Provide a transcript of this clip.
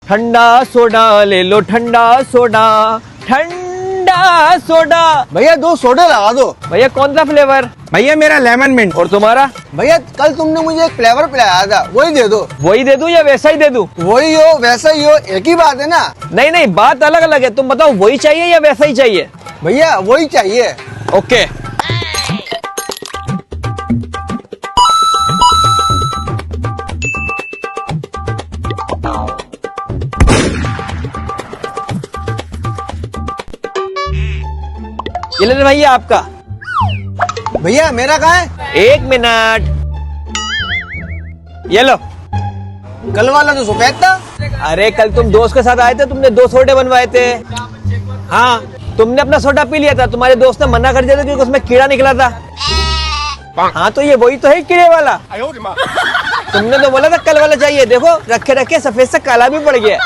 ठंडा सोडा ले लो, ठंडा सोडा, ठंडा सोडा। भैया 2 सोडे लगा दो। भैया कौन सा फ्लेवर? भैया मेरा लेमन मिंट। और तुम्हारा? भैया कल तुमने मुझे एक फ्लेवर पिलाया था, वही दे दो। वही दे दूं या वैसा ही दे दूं? वही हो वैसा ही हो, एक ही बात है ना। नहीं नहीं, बात अलग अलग है। तुम बताओ वही चाहिए या वैसा ही चाहिए? भैया वही चाहिए। ओके। ये ले भैया आपका। भैया मेरा कहाँ है? 1 मिनट। ये लो। कल वाला तो सफेद था। अरे कल तुम दोस्त के साथ आए थे, तुमने 2 सोडे बनवाए थे। हाँ, तुमने अपना सोडा पी लिया था, तुम्हारे दोस्त ने मना कर दिया था क्योंकि उसमें कीड़ा निकला था। हाँ तो ये वही तो है कीड़े वाला। तुमने तो बोला था कल वाला चाहिए, देखो रखे रखे सफेद से काला भी पड़ गया।